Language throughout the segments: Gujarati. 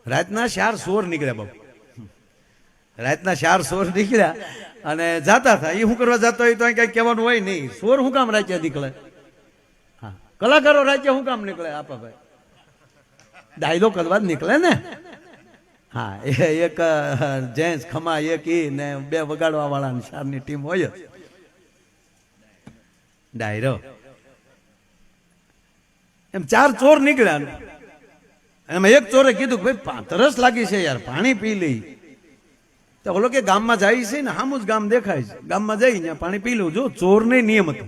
રાતના 4 સોર નીકળ્યા બાપુ, રાતના 4 સોર નીકળ્યા અને જાતા હતા. એ શું કરવા જતા હોય તો કઈ કહેવાનું હોય નહીં. સોર શું કામ રાજ્ય નીકળે? હા, કલાકારો રાજ્ય શું કામ નીકળે? આપા ભાઈ ડાયલો કરવા જ નીકળે ને. હા, એક જેન્ટ્સ ખમા એક ઈ ને 2 વગાડવા વાળા શારની ટીમ હોય જ. ડાયરો એમ 4 ચોર નીકળ્યા. એમાં એક ચોરે કીધું કે ભાઈ તરસ લાગી છે યાર, પાણી પી લઈ. તો ઓલો કે ગામમાં જાય છે ને, સામું જ ગામ દેખાય છે, ગામમાં જઈ ત્યાં પાણી પી લઉં. જો ચોર ને નિયમ હતો.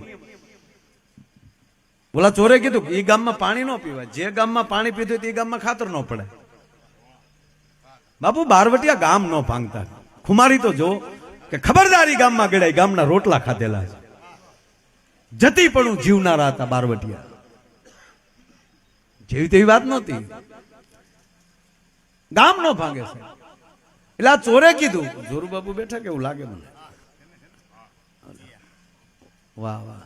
ઓલા ચોરે કીધું એ ગામમાં પાણી ન પીવાય, જે ગામમાં પાણી પીધું તે ગામમાં ખાતર ન પડે. બાપુ બારવટિયા ગામ ન ભાંગતા. ખુમારી તો જો કે ખબરદારી ગામમાં ગળાય, ગામના રોટલા ખાધેલા છે. જતી પણ જીવનારા હતા બારવટિયા. જેવી તેવી વાત નહોતી. ગામ નો ભાંગે છે. એટલે આ ચોરે કીધું, જોરુ બાપુ બેઠા કેવું લાગે મને. વાહ વાહ,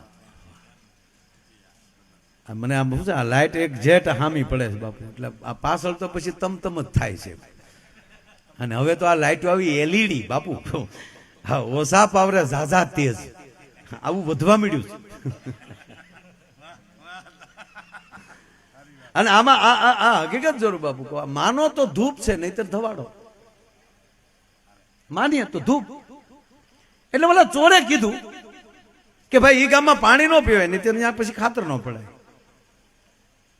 મને આમ શું છે, આ લાઈટ એક જેટ હામી પડે છે બાપુ. એટલે આ પાછળ તો પછી તમતમ જ થાય છે. અને હવે તો આ લાઈટ આવી એલઈડી બાપુ. હા, ઓછા પાવરે ઝાઝા તેજ આવું વધવા મળ્યું છે. અને આમાં આ હકીકત જોરું બાપુ, માનો તો ધૂપ છે, નહીતર ધવાડો. માનીએ તો ધૂપ. એટલે ઓલા ચોરે કીધું કે ભાઈ એ ગામમાં પાણી ન પીવાય, નહીતર ત્યાં પછી ખાતર ન પડે.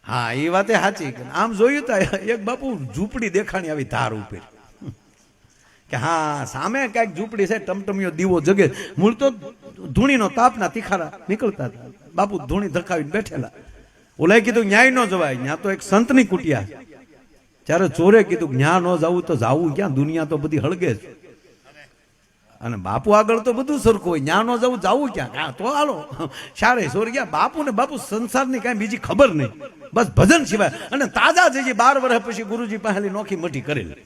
હા, એ વાતે સાચી. આમ જોયું તો એક બાપુ ઝૂંપડી દેખાણી આવી ધાર ઉપર કે હા સામે કઈક ઝૂંપડી છે, ટમટમિયો દીવો જગે. મૂળ તો ધૂણીનો તાપના તીખારા નીકળતા હતા. બાપુ ધૂણી ધકાવીને બેઠેલા. ઓલાએ કીધું ન્યાય ન જવાય, ત્યાં તો એક સંતની કુટિયા. ત્યારે ચોરે કીધું ન્યા ન જવું તો જાવું ક્યાં, દુનિયા તો બધી હળગે છે. અને બાપુ આગળ તો બધું સરખું હોય, ન્યા ન જવું જાવું ક્યાં? હા તો હાલો શારે સોર ગયા. બાપુ ને બાપુ સંસારની કાંઈ બીજી ખબર નહીં, બસ ભજન સિવાય. અને તાજા જે 12 વર્ષ પછી ગુરુજી પહેલી નોખી મઠી કરેલી,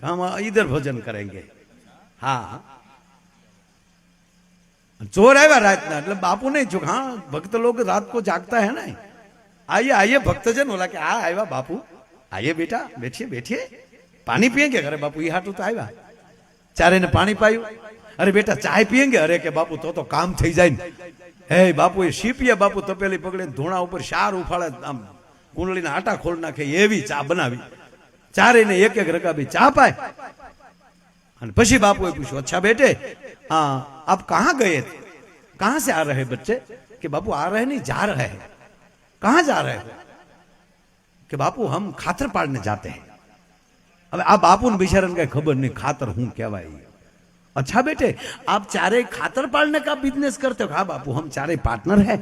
हम इधर भजन करेंगे. हाँ, चोर आया रात ना, मतलब बापू नहीं चुक. हाँ, भक्त लोग रात को जागता है ना. आइए आइए भक्तजन, बोला कि आया बापू, आइए बेटा, बैठिए बैठिए, पानी पियेंगे? अरे बापू ये हाटू तो आया. चारे ने पानी पायु. अरे बेटा चाय पियेंगे? अरे के बापू तो काम थी जाए. हे बापू ये शीपिया बापू तपेली पकड़े धूणा ऊपर 4 उफाड़े, आम कुंडली ना आटा खोल नाखे एवी चा बनावी. चारे ने एक एक रकाबी चा पाए. पछी बापू पूछो, अच्छा बेटे हाँ आप कहाँ गए थे, कहाँ से आ रहे बच्चे? कि बापू आ रहे नहीं, जा रहे हैं. कहाँ जा रहे हो? कि बापू हम खातर पाड़ने जाते हैं. अब आप बापू ने बिचारा कई खबर नहीं खातर हूं क्या भाई. अच्छा बेटे आप चारे खातर पाड़ने का बिजनेस करते हो? हाँ बापू हम चारे पार्टनर हैं,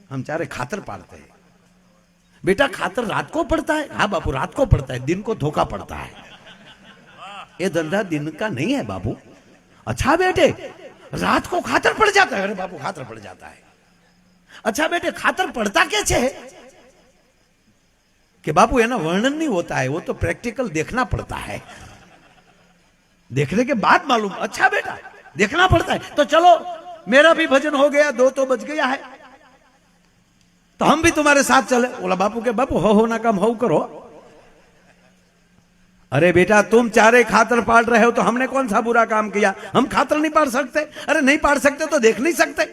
हम चारे खातर पाड़ते हैं. बेटा खातर रात को पड़ता है? हाँ बापू रात को पड़ता है, दिन को धोखा पड़ता है. ये धंधा दिन का नहीं है बाबू. अच्छा बेटे रात को खातर पड़ जाता है? अरे बापू खातर पड़ जाता है. अच्छा बेटे खातर पड़ता कैसे है? कि बापू है ना वर्णन नहीं होता है, वो तो प्रैक्टिकल देखना पड़ता है, देखने के बाद मालूम. अच्छा बेटा देखना पड़ता है, तो चलो मेरा भी भजन हो गया, 2 तो बज गया है, तो हम भी तुम्हारे साथ चले. बोला बापू के बापू हो ना काम हो करो. अरे बेटा तुम चारे खातर पाड़ रहे हो तो हमने कौन सा बुरा काम किया? हम खातर नहीं पाड़ सकते? अरे नहीं पाड़ सकते तो देख नहीं सकते,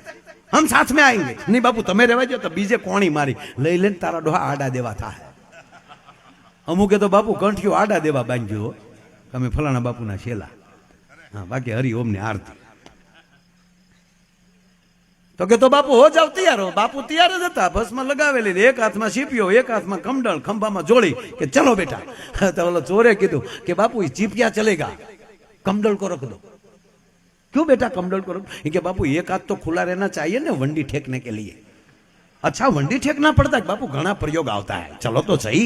हम साथ में आएंगे. नहीं बापू तमे रहवा जो, तो बीजे कोणी मारी लई लेन तारा डोहा आडा देवा था. अमुके तो बापू कंठियो आडा देवा बांध्यो, તમે ફલાણા બાપુના શેલા. हाँ बाकी हरि ओम ने आरती. तो के तो बापू हो जाओ तैयार हो. बापू तैयार ज था, बस में लगावेली, एक हाथ में सीपियो, एक हाथ में कमडल, खंभा में जोड़ी के चलो बेटा. तो बोलो चोरे कीधु कि बापू चीपिया चलेगा, कमडल को रख दो. क्यों बेटा कमडल को रख? कि बापू एक हाथ तो खुला रहना चाहिए ना वंडी ठेकने के लिए. अच्छा वंडी ठेकना पड़ता है? बापू घना प्रयोग आता है, चलो तो सही.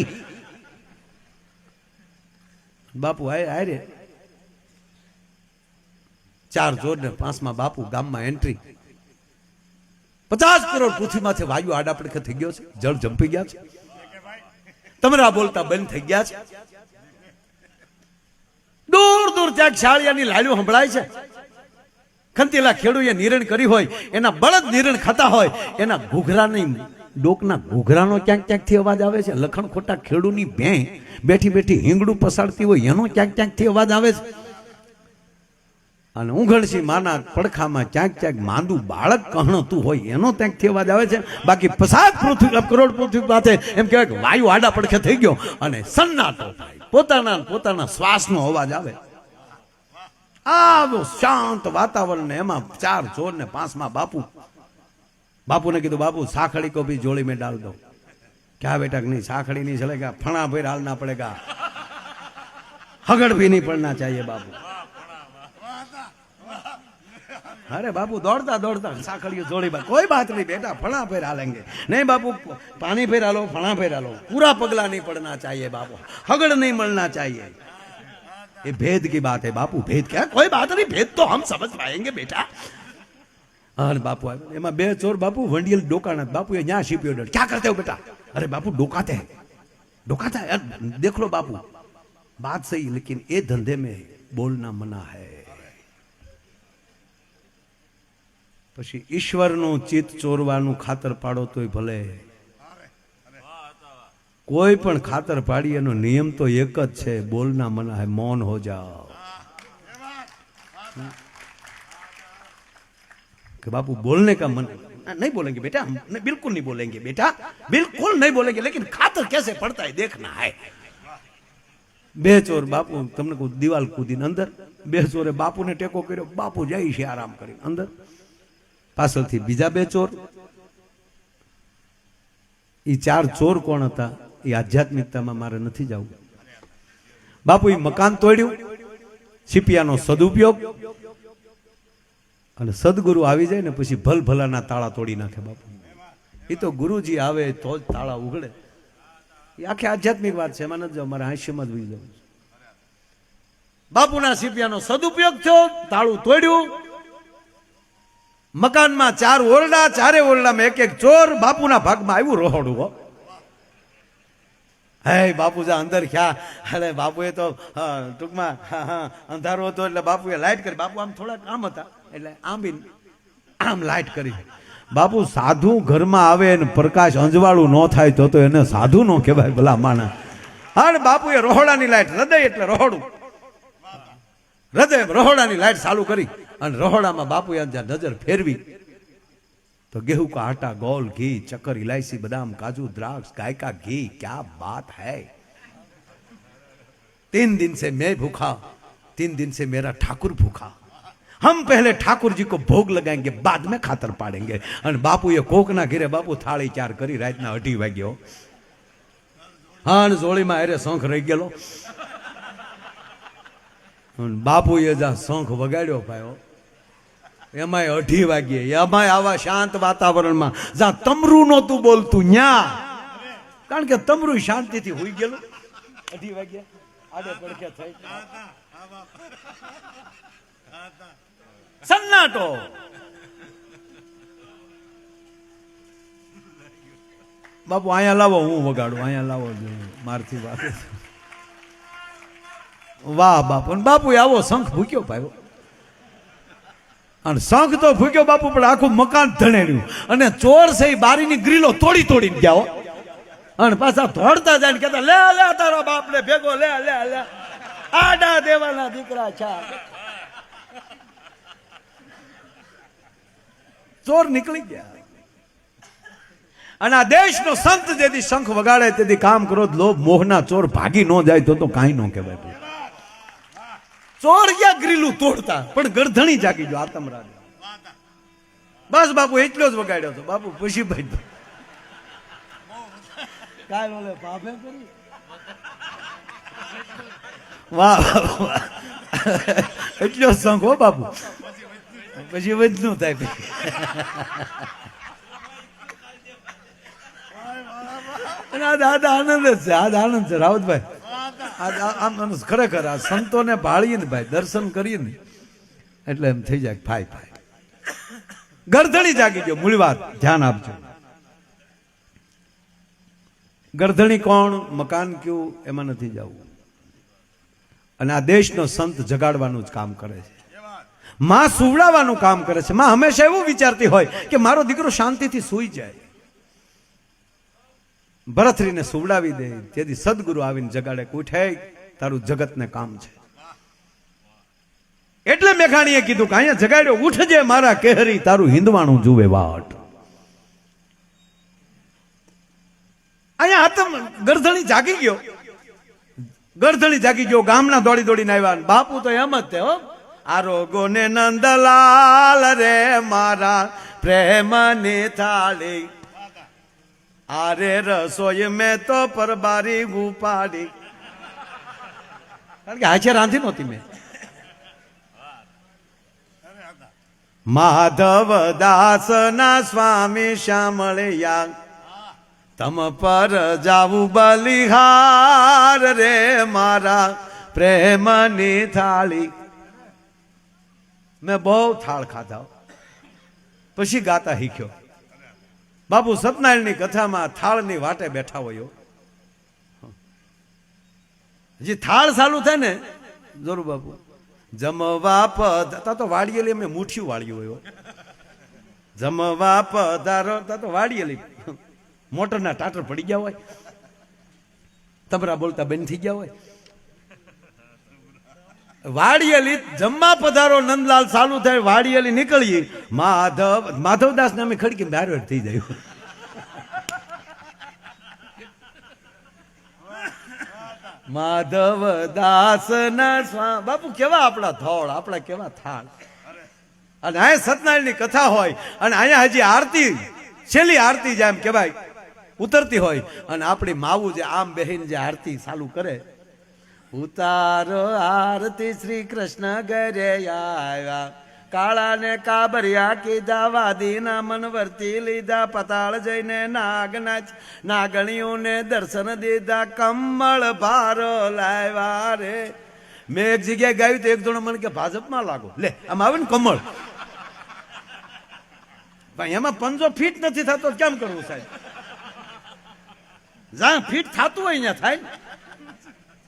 बापू आए रे 4 जोर ने 5 में बापू गाम में एंट्री. 50 करोड़ पृथ्वी माथे वायु आड़ा પડખે થઈ ગયો છે, જળ જંપી ગયા છે, તમરા બોલતા બંધ થઈ ગયા છે. દૂર દૂર ત્યાં શાળિયાની લાલ્યો સંભળાય છે. ખંતીલા ખેડૂએ નિરણ કરી હોય, એના બળદ નિરણ ખાતા હોય, એના ઘૂઘરાની ડોકના ઘૂઘરાનો ક્યાંક ક્યાંકથી અવાજ આવે છે, લખણ ખોટા ખેડૂની ભેં બેઠી બેઠી હિંગડું પસાડતી હોય એનો ક્યાંક ક્યાંકથી અવાજ આવે છે, અને ઉઘડસી માના પડખામાં ક્યાંક ક્યાંક માંદું બાળક કહણતું હોય એનો ત્યાંકથી અવાજ આવે છે. બાકી 50 પૃથ્વી કરોડ પૃથ્વી પાસે એમ કહેવાય કે વાયુ આડા પડખે થઈ ગયો અને સન્નાટો થાય, પોતાના શ્વાસનો અવાજ આવે. આવો શાંત વાતાવરણ ને એમાં 4 ચોર ને 5માં બાપુને કીધું, બાપુ સાખડી को भी जोड़ी में डाल दो. क्या बेटा नहीं, साखड़ी नहीं चलेगा, फणा फिर डालना पड़ेगा, हगड़ भी नहीं पड़ना चाहिए बापू. अरे बापू दौड़ता दौड़ता साखड़ी जोड़ी बात, कोई बात नहीं बेटा, फणा फिर डालेंगे. नहीं बापू पानी फिर डालो, फणा फिर डालो, पूरा पगला नहीं पड़ना चाहिए बापू, हगड़ नहीं मलना चाहिए. ये भेद की बात है बापू, भेद क्या, कोई बात नहीं, भेद तो हम समझ पाएंगे बेटा. अरे बापू एમાં 2 ચોર બાપુ વંડિયલ ડોકાના, બાપુ એ ન્યા શીપ્યો ડર, क्या करते हो बेटा, अरे बापू डोकाते हैं, देख लो बापू, बात सही, लेकिन ये धंधे में बोलना मना है. પછી ઈશ્વરનું ચિત્ત ચોરવાનું ખાતર પાડો તોય ભલે, કોઈ પણ ખાતર પાડી એનો નિયમ તો એક જ છે, બોલના મના है, મૌન हो जाओ. कि बापू बोलने का मन नहीं, बोलेंगे बेटा, हम बिल्कुल नहीं बोलेंगे बेटा, बिल्कुल नहीं बोलेंगे, लेकिन खातर कैसे पड़ता है देखना है. 2 ચોર બાપુ તમને કહું દિવાલ કૂદીને અંદર, 2 ચોરે બાપુને ટેકો કર્યો, બાપુ જાય છે આરામ કરીને અંદર. પાછળથી બીજા 2 ચોર. એ 4 ચોર કોણ હતા એ આધ્યાત્મિકતામાં મારે નથી જવું. બાપુ એ મકાન તોડ્યું, છીપિયાનો સદુપયોગ, અને સદગુરુ આવી જાય ને પછી ભલભલાના તાળા તોડી નાખે બાપુ. એ તો ગુરુજી આવે તો જ તાળા ઉઘડે. એ આખી આધ્યાત્મિક વાત છે, એમાં નથી જાવ, મારે હાસ્યમાં જ વહી જવું. બાપુના સીપિયાનો સદુપયોગ થયો, તાળું તોડ્યું, મકાનમાં 4 ઓરડા, 4 ઓરડામાં 1 ચોર. બાપુના ભાગમાં આવ્યું રોહડું. હો હે બાપુ જા અંદર ક્યાં, અરે બાપુએ તો ટૂંકમાં અંધારો હતો એટલે બાપુએ લાઈટ કરી. બાપુ આમ થોડા કામ હતા એટલે આમ લાઈટ કરી. બાપુ સાધુ ઘરમાં આવે ને પ્રકાશ અંજવાળું ન થાય તો એને સાધુ નો કહેવાય ભલા માણા. અને બાપુએ રોહડાની લાઈટ, હૃદય એટલે રોહડું, હૃદય રોહડાની લાઈટ ચાલુ કરી અને રોહડામાં બાપુએ નજર ફેરવી तो गेहूं का आटा, गोल, घी, चक्कर, इलायची, बादाम, काजू, द्राक्ष, गाय का घी, क्या बात है. 3 दिन से मैं भूखा, 3 दिन से मेरा ठाकुर भूखा. हम पहले ठाकुर जी को भोग लगाएंगे, बाद में खातर पाड़ेंगे. और बापू ये कोक ना घिरे बापू थाળી 4 કરી રાતના 2:30 વાગ્યો. હા જોડીમાં અરે શંખ રહી ગયેલો. બાપુ એ જા શંખ વગાડ્યો ભાઈઓ, એમાંય 2:30 વાગ્યે, એમાંય આવા શાંત વાતાવરણમાં જ્યાં તમરું નહોતું બોલતું ન્યા, કારણ કે તમરું શાંતિથી હોઈ ગયેલું. 2:30 વાગ્યે આડે પડખે થઈ સન્નાટો. બાપુ અહીંયા લાવો, હું વગાડું, અહીંયા લાવો, મારથી વાત. વાહ બાપુ. બાપુ આવો શંખ ભૂક્યો ભાઈ, અને શંખ તો ભૂક્યો બાપુ, પણ આખું મકાન ધણેડ્યું. અને ચોર છે એ બારીની ગ્રીલો તોડીને ગયા, અને પાછા ધોડતા જાય કેતા લે લે તારો બાપ ને ભેગો લે લે લે, આડા દેવાના દીકરા છે. ચોર નીકળી ગયા. અને આ દેશનો સંત જેથી શંખ વગાડે તેથી કામ ક્રોધ લોભ મોહના ચોર ભાગી ન જાય તો કાંઈ ન કહેવાય. ચોર ગયા ગ્રીલું તોડતા, પણ ગરધણી જાગી જો આતમ રાજ. બસ બાપુ એટલો જ વગાડ્યો હતો. બાપુ પછી ભાઈ કાલ ઓલે પાપે કરી. વાહ એટલો શંખ હો બાપુ, પછી વધનું થાય. દાદા આનંદ જ છે, આજ આનંદ છે રાવતભાઈ. ખરેખર આ સંતોને ભાળીએ ને ભાઈ, દર્શન કરીએ ને એટલે એમ થઈ જાય ભાઈ ભાઈ. ગરધણી જાગી ગયો. મૂળ વાત ધ્યાન આપજો. ગરધણી કોણ, મકાન કયું, એમાં નથી જવું. અને આ દેશનો સંત જગાડવાનું જ કામ કરે છે, માં સુવડાવવાનું કામ કરે છે. માં હંમેશા એવું વિચારતી હોય કે મારો દીકરો શાંતિથી સૂઈ જાય. ભરથરીને સુવડાવી દે. તેથી સદગુરુ આવીને જગાડે, ઉઠે, તારું જગતને કામ છે. એટલે મેઘાણીએ કીધું કે અહીંયા જગાડ્યો, ઉઠજે મારા કેહરી, તારું હિંદવાણું જુએ વાટ. અહીંયા હાથમ ગરધણી જાગી ગયો. ગરધણી જાગી ગયો, ગામના દોડી દોડીને આવ્યા. બાપુ તો એમ જ તે, હો, આરોગો ને નંદલાલ રે મારા પ્રેમની થાળી, આરે રસોઈ મેં તો પરબારી ઉપાડી. કારણ કે હાચે રાંધી નહોતી મેં. માધવ દાસ ના સ્વામી શામળિયા, તમ પર જાવું બલિહાર રે મારા પ્રેમની થાળી. મેં બહુ થાળ ખાધા, પછી ગાતા શીખ્યો. બાપુ સત્યનારાયણની કથામાં થાળની વાટે બેઠા હોય. જે થાળ ચાલુ થાય ને, જરૂર બાપુ જમવા પધારો તો વાળીએલી, એમને મુઠ્ઠીયું વાળ્યું હોય. જમવા પધારો તો વાળીએલી, મોટરના ટાટર પડી ગયા હોય, તબરા બોલતા બંધ થઈ ગયા હોય. વાડિયેલી જમવા પધારો નંદલાલ ચાલુ થાય, વાડિયેલી નીકળીએ, માધવદાસ ને અમે ખડકી બાર થઈ જાય. માધવદાસ ના બાપુ કેવા આપણા ધોળ, આપણા કેવા થાળ. અને અહીંયા સત્યનારાયણ ની કથા હોય, અને અહીંયા હજી આરતી, છેલ્લી આરતી જેમ કેવાય ઉતરતી હોય, અને આપણી માવું જે આમ બેહીને જે આરતી ચાલુ કરે, ઉતારો આરતી શ્રી કૃષ્ણ ઘરે આવ્યા, કાળા ને કાબરિયા કીધા, વાદીના મન વર્તી લીધા, પતાળ જઈને નાગણીઓને દર્શન દીધા, કમળ ભારો લાવ્યા રે. મેં એક જગ્યાએ ગાયું તો એક જણો મને કે ભાજપમાં લાગો, લે આમ આવે ને કમળ. ભાઈ એમાં પંજો ફીટ નથી થતો, કેમ કરવું સાહેબ? જ્યાં ફીટ થતું હોય ત્યાં થાય,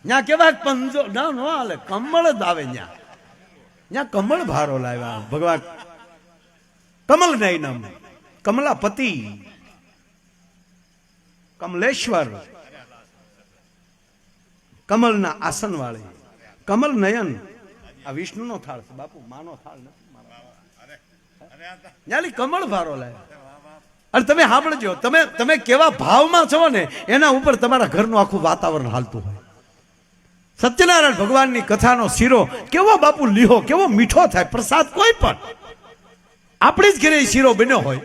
ત્યાં કેવા પંજો ના નો હાલે, કમળ જ આવે. ત્યાં કમળ ભારો લાવ્યા ભગવાન. કમલ નહીં નામ, કમલાપતિ, કમલેશ્વર, કમલના આસન વાળી, કમલ નયન. આ વિષ્ણુ નો થાળ છે બાપુ, માનો થાળ નથી. કમળ ભારો લાવ્યા. અને તમે સાંભળજો, તમે કેવા ભાવમાં છો ને એના ઉપર તમારા ઘરનું આખું વાતાવરણ હાલતું હોય. સત્યનારાયણ ભગવાનની કથાનો શીરો કેવો બાપુ લીહો, કેવો મીઠો થાય. પ્રસાદ કોઈ પણ આપણી જ ઘરે શીરો બન્યો હોય,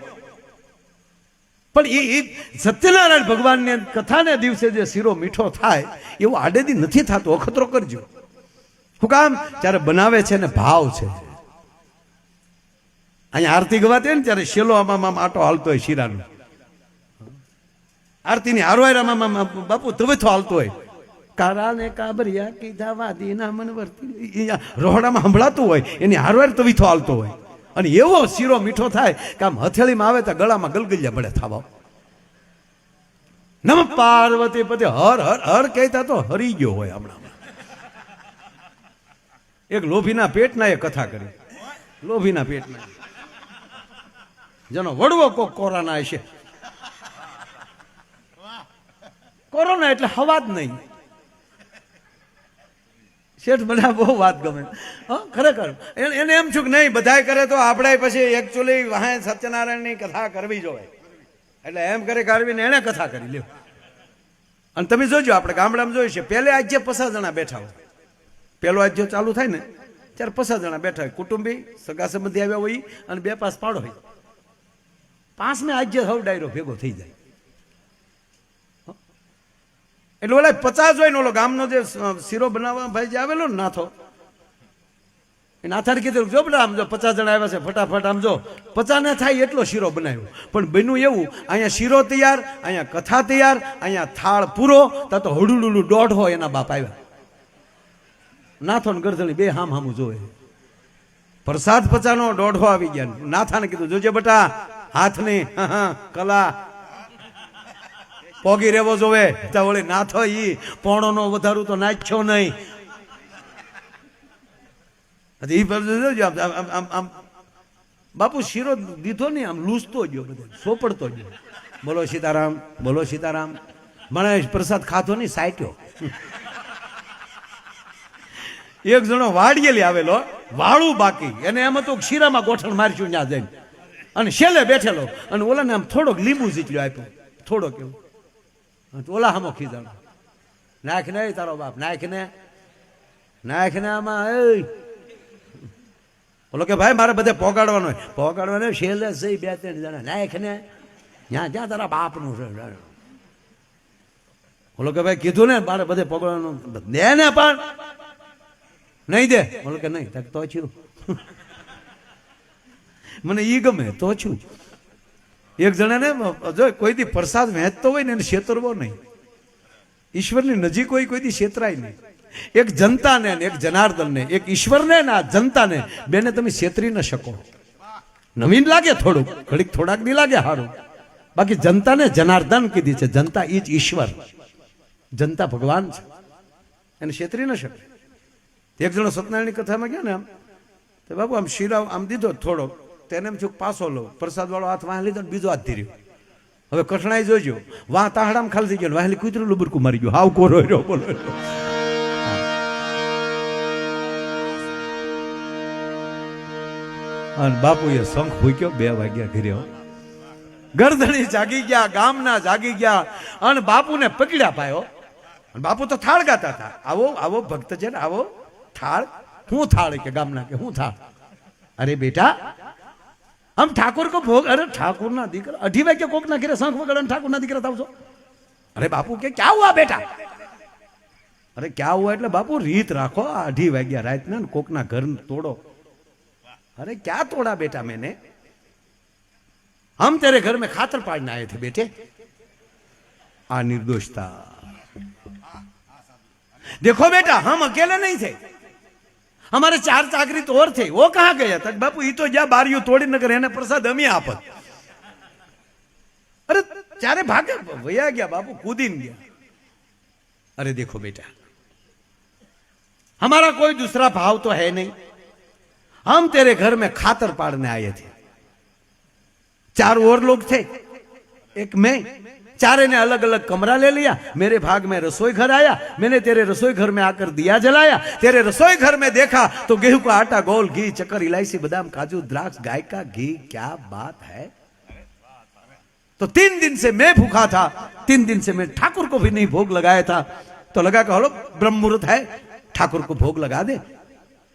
પણ એ સત્યનારાયણ ભગવાનની કથાને દિવસે જે શીરો મીઠો થાય એવો આડેદી નથી થતો. અખતરો કરજો. શું કામ? જ્યારે બનાવે છે ને ભાવ છે. અહીંયા આરતી ગવાતી હોય ને ત્યારે શેલો આમાં આટો હાલતો હોય શીરાનો. આરતીની હારવાયરામાં બાપુ તવેથો હાલતો હોય. કાળા ને કાબરિયા કીધા, વાદીના મન વર્તી, રોહડામાં સંભળાતું હોય, એની હારવાર તવીથો હાલતો હોય. અને એવો શીરો મીઠો થાય કે આમ હથેળીમાં આવે તો ગળામાં ગલગલિયા પડે થવા. નમ પાર્વતી પતિ હર હર હર કહેતા તો હરી ગયો હોય. હમણાં એક લોભીના પેટના એ કથા કરી. લોભીના પેટના જેનો વડવો કોક કોરોના હશે. કોરોના એટલે હવા જ નહીં. શેઠ મને બહુ વાત ગમે. ખરેખર એને એમ છું કે નહીં બધાય કરે તો આપણે પછી એકચ્યુઅલી વાહે સત્યનારાયણની કથા કરવી જોઈએ. એટલે એમ કરી કાઢવીને એને કથા કરી લ્યો. અને તમે જોજો, આપણે ગામડામાં જોયું છે, પહેલે આજે 50 જણા બેઠા હોય. પહેલો આજે ચાલુ થાય ને ત્યારે 50 જણા બેઠા હોય. કુટુંબી સગા સંબંધી આવ્યા હોય અને 2 પાસ પાડો હોય. 5મે આજે સૌ ડાયરો ભેગો થઈ જાય. એટલે ઓલા 50 હોય ને ઓલો ગામનો જે શીરો બનાવવા ભાઈ જે આવેલો ને નાથો, એ નાથાને કીધું જો બેટા આમ જો 50 જણા આવ્યા છે, ફટાફટ આમ જો 50 ને થાય એટલો શીરો બનાવ્યો. પણ બન્યું એવું, અહીંયા શીરો તૈયાર, અહીંયા કથા તૈયાર, અહીંયા થાળ પૂરો, તો હડુડુડું 1.5 હોય એના બાપ આવ્યા. નાથો ને ગરધણી બે હામું જોવે. પ્રસાદ 50 નો 1.5 આવી ગયા. નાથાને કીધું જોજે બેટા હાથની કલા પોગી રહેવો જોવે. ત્યાં વળી નાથો ઈ પોણો નો વધારું તો નાખ્યો નહીં. આમ બાપુ શીરો દીધો ને આમ લૂસતો ગયો, બધો સોપડતો ગયો. બોલો સીતારામ, બોલો સીતારામ. મને પ્રસાદ ખાધો નહીં, સાટ્યો. એક જણો વાડિયેલી આવેલો, વાળું બાકી, એને એમ હતું શીરામાં ગોઠણ મારશું ત્યાં જઈને, અને છેલ્લે બેઠેલો, અને ઓલાને આમ થોડોક લીંબુ ઝીચલ્યો આપ્યો, થોડોક એવું. ઓલા હામો ખીજાણો, નાખ ને તારો બાપ, નાખ ને આમાં. બોલો કે ભાઈ મારે બધે પોગાડવાનો હોય, પોગાડવાનો છેલ્લે જઈ 2-3 જણા નાખ ને જ્યાં જ્યાં તારા બાપનું છે. બોલો કે ભાઈ કીધું ને મારે બધે પોગાડવાનું, દે ને પણ નહીં દે. બોલો કે નહીં, તો છું મને ઈ ગમે તો છું. એક જણાને જો કોઈ દી પ્રસાદ વહેંચતો હોય ને એને છેતરવો નહીં. ઈશ્વરની નજીક હોય કોઈ દી છેતરાય નહીં. એક જનતાને એક જનાર્દનને, એક ઈશ્વરને ના જનતાને, બેને તમે છેતરી ન શકો. નવીન લાગે થોડુંક, ઘડીક થોડાક નહીં લાગે સારું, બાકી જનતાને જનાર્દન કીધી છે. જનતા ઈ જ ઈશ્વર, જનતા ભગવાન છે, એને છેતરી ન શકે. એક જણો સત્યનારાયણની કથામાં ગયા ને આમ, તો બાબુ આમ શીરા આમ દીધો થોડોક, તેને એમ થયું પાછો લો, પ્રસાદ વાળો હાથ વાહ લીધો, બીજો હાથ ધીર્યો. હવે કઠણાઈ જોજો, વાહ તાહડામાં ખાલી થઈ ગયો, વાહેલી કૂતરું લુબરકું મારી ગયું, હાવ કોરો રહ્યો. બોલો અને બાપુએ શંખ ફૂક્યો, 2 વાગ્યા ઘરે. ગરદણી જાગી ગયા, ગામના જાગી ગયા, અને બાપુને પકડ્યા પાયો. અને બાપુ તો થાળ ગાતા હતા, આવો આવો ભક્ત છે ને, આવો થાળ. હું થાળ કે ગામના કે હું થાળ? અરે બેટા हम ठाकुर को भोग, अरे ठाकुर ना दीकरा 2:30 वागे कोक ना घरे शंख वगाड़े, ठाकुर ना दीकरा थाव छो. अरे बापू के क्या हुआ बेटा? अरे क्या हुआ એટલે બાપુ રીત રાખો, 2:30 વાગ્યા રાત ના કોક ના ઘર તોડો. अरे क्या तोड़ा बेटा मैंने? हम तेरे घर में खातर पाड़ने आए थे बेटे. आ निर्दोषता. देखो बेटा हम अकेले नहीं थे, हमारे 4 चाकरी तो और थे, वो कहाँ गया था? बापू ये तो जा बारियों तोड़ी न करे, प्रसाद हम ही आपत. अरे चारे भागे भैया गया, बापू कूदीन गया. अरे देखो बेटा हमारा कोई दूसरा भाव तो है नहीं, हम तेरे घर में खातर पाड़ने आए थे. 4 और लोग थे, एक मैं. चारे ने अलग अलग कमरा ले लिया. मेरे भाग में रसोई घर आया, मैंने तेरे रसोई घर में आकर दिया जलाया. तेरे रसोई घर में देखा तो गेहूं का आटा, गोल, घी, चक्कर, इलायची, बादाम, काजू, द्राक्ष, गाय का घी. क्या बात है. तो 3 दिन से मैं भूखा था, 3 दिन से मैं ठाकुर को भी नहीं भोग लगाया था. तो लगा कि हलो ब्रह्म मुहूर्त है, ठाकुर को भोग लगा दे.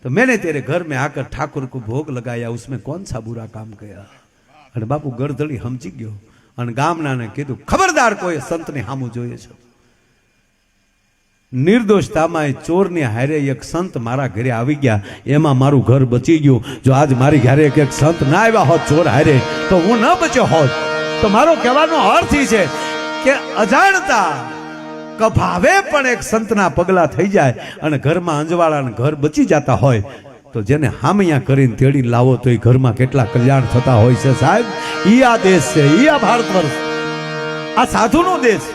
तो मैंने तेरे घर में आकर ठाकुर को भोग लगाया, उसमें कौन सा बुरा काम किया? अरे बापू गरदड़ी समझी गयो અને ગામનાને કીધું ખબરદાર કોઈ સંતને સામું જોઈએ છે. નિર્દોષતામાં ચોરની હારે એક સંત મારા ઘરે આવી ગયા, એમાં મારું ઘર બચી ગયું. જો આજ મારી ઘરે એક સંત ના આવ્યા હોત ચોર હારે તો હું ન બચ્યો હોત. તો મારો કહેવાનો અર્થ એ છે કે અજાણતા કભાવે પણ એક સંતના પગલા થઈ જાય અને ઘરમાં અંજવાળાને ઘર બચી જતા હોય, તો જેને હામિયા કરીને તેડીને લાવો તો એ ઘરમાં કેટલા કલ્યાણ થતા હોય છે સાહેબ. ઈ આ દેશ છે, ઈ આ ભારત વર્ષ, આ સાધુનો દેશ.